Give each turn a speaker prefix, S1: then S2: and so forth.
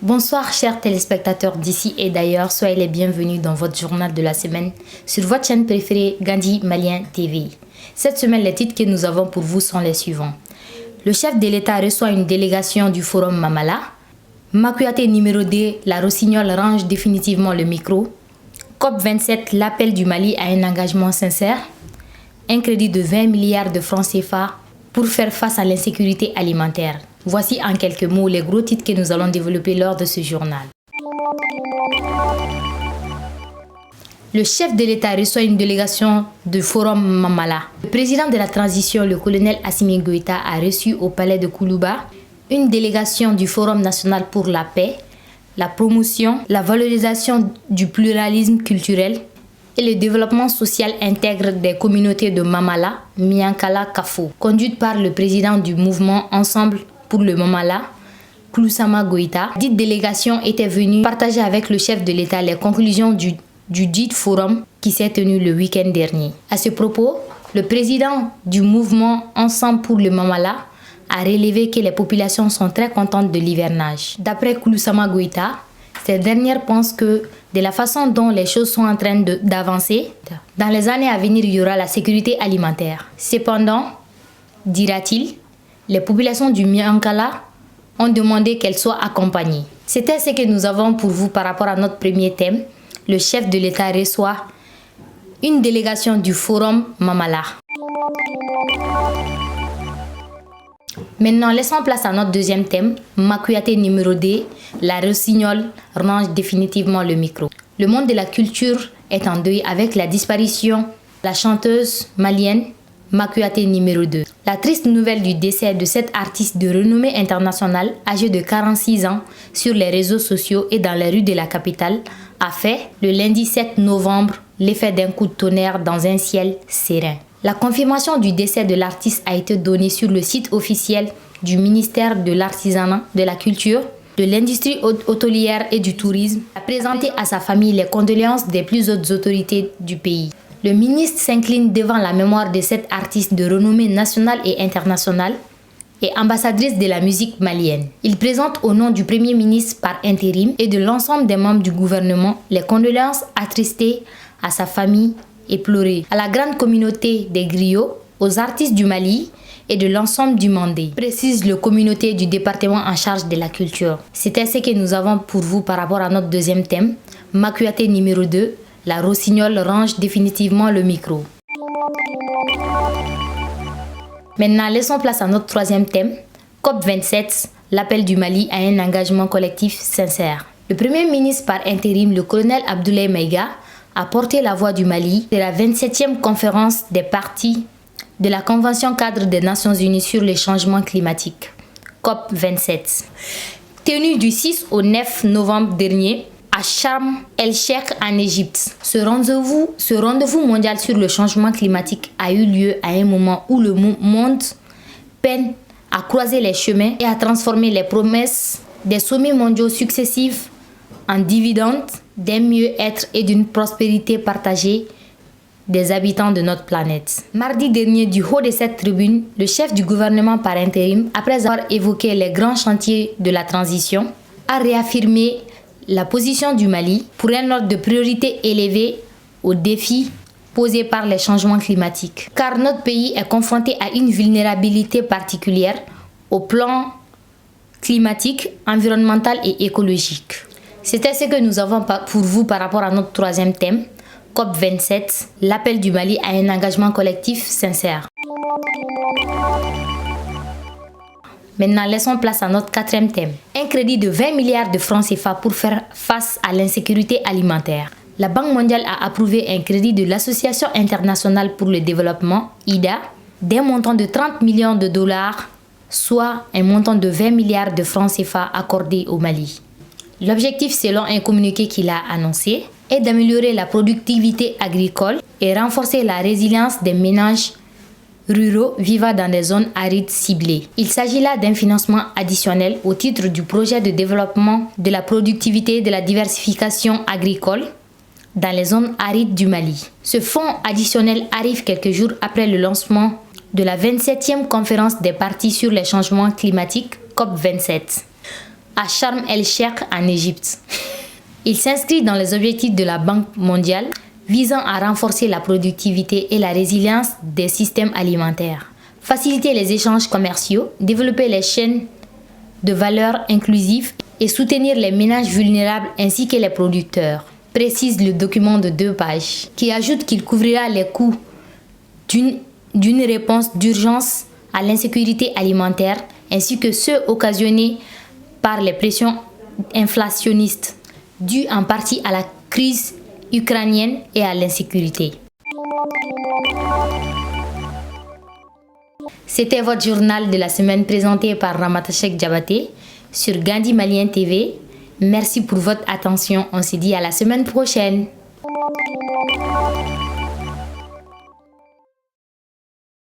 S1: Bonsoir chers téléspectateurs d'ici et d'ailleurs, soyez les bienvenus dans votre journal de la semaine sur votre chaîne préférée Gandhi Malien TV. Cette semaine, les titres que nous avons pour vous sont les suivants. Le chef de l'État reçoit une délégation du Forum Mamala. Makuyaté numéro 2, la Rossignol range définitivement le micro. COP27, l'appel du Mali à un engagement sincère. Un crédit de 20 milliards de francs CFA pour faire face à l'insécurité alimentaire. Voici en quelques mots les gros titres que nous allons développer lors de ce journal. Le chef de l'État reçoit une délégation du Forum Mamala. Le président de la transition, le colonel Assimi Goïta, a reçu au palais de Koulouba une délégation du Forum national pour la paix, la promotion, la valorisation du pluralisme culturel et le développement social intègre des communautés de Mamala, Miankala, Kafo, conduite par le président du mouvement Ensemble pour le Mamala, Kouloussama Goïta. Dite délégation était venue partager avec le chef de l'État les conclusions du dit forum qui s'est tenu le week-end dernier. À ce propos, le président du mouvement Ensemble pour le Mamala a relevé que les populations sont très contentes de l'hivernage. D'après Kouloussama Goïta, cette dernière pense que de la façon dont les choses sont en train d'avancer, dans les années à venir, il y aura la sécurité alimentaire. Cependant, dira-t-il, les populations du Miankala ont demandé qu'elles soient accompagnées. C'était ce que nous avons pour vous par rapport à notre premier thème. Le chef de l'État reçoit une délégation du Forum Mamala. Maintenant, laissons place à notre deuxième thème. Makuyaté numéro 2, la Rossignol range définitivement le micro. Le monde de la culture est en deuil avec la disparition de la chanteuse malienne Makuyaté numéro 2. La triste nouvelle du décès de cette artiste de renommée internationale, âgée de 46 ans, sur les réseaux sociaux et dans les rues de la capitale, a fait, le lundi 7 novembre, l'effet d'un coup de tonnerre dans un ciel serein. La confirmation du décès de l'artiste a été donnée sur le site officiel du ministère de l'Artisanat, de la Culture, de l'Industrie hôtelière et du Tourisme, a présenté à sa famille les condoléances des plus hautes autorités du pays. Le ministre s'incline devant la mémoire de cette artiste de renommée nationale et internationale et ambassadrice de la musique malienne. Il présente au nom du Premier ministre par intérim et de l'ensemble des membres du gouvernement les condoléances attristées à sa famille et pleurées, à la grande communauté des griots, aux artistes du Mali et de l'ensemble du Mandé, précise le communauté du département en charge de la culture. C'était ce que nous avons pour vous par rapport à notre deuxième thème. Makuyaté numéro 2, la Rossignol range définitivement le micro. Maintenant, laissons place à notre troisième thème. COP27, l'appel du Mali à un engagement collectif sincère. Le Premier ministre par intérim, le colonel Abdoulaye Maïga, a porté la voix du Mali de la 27e conférence des parties de la Convention cadre des Nations Unies sur les changements climatiques, COP27. Tenue du 6 au 9 novembre dernier à Sharm el-Sheikh en Égypte. Ce rendez-vous mondial sur le changement climatique a eu lieu à un moment où le monde peine à croiser les chemins et à transformer les promesses des sommets mondiaux successifs en dividendes d'un mieux-être et d'une prospérité partagée des habitants de notre planète. Mardi dernier, du haut de cette tribune, le chef du gouvernement par intérim, après avoir évoqué les grands chantiers de la transition, a réaffirmé la position du Mali pour un ordre de priorité élevé aux défis posés par les changements climatiques. Car notre pays est confronté à une vulnérabilité particulière au plan climatique, environnemental et écologique. C'était ce que nous avons pour vous par rapport à notre troisième thème, COP27, l'appel du Mali à un engagement collectif sincère. Maintenant, laissons place à notre quatrième thème. Un crédit de 20 milliards de francs CFA pour faire face à l'insécurité alimentaire. La Banque mondiale a approuvé un crédit de l'Association internationale pour le développement, IDA, d'un montant de 30 millions de dollars, soit un montant de 20 milliards de francs CFA accordé au Mali. L'objectif, selon un communiqué qu'il a annoncé, est d'améliorer la productivité agricole et renforcer la résilience des ménages ruraux vivant dans des zones arides ciblées. Il s'agit là d'un financement additionnel au titre du projet de développement de la productivité et de la diversification agricole dans les zones arides du Mali. Ce fonds additionnel arrive quelques jours après le lancement de la 27e conférence des parties sur les changements climatiques COP27 à Sharm el-Sheikh en Égypte. Il s'inscrit dans les objectifs de la Banque mondiale visant à renforcer la productivité et la résilience des systèmes alimentaires, faciliter les échanges commerciaux, développer les chaînes de valeur inclusives et soutenir les ménages vulnérables ainsi que les producteurs, précise le document de 2 pages, qui ajoute qu'il couvrira les coûts d'une réponse d'urgence à l'insécurité alimentaire ainsi que ceux occasionnés par les pressions inflationnistes dues en partie à la crise ukrainienne et à l'insécurité. C'était votre journal de la semaine présenté par Ramata Cheikh Diabaté sur Gandhi Malien TV. Merci pour votre attention. On se dit à la semaine prochaine.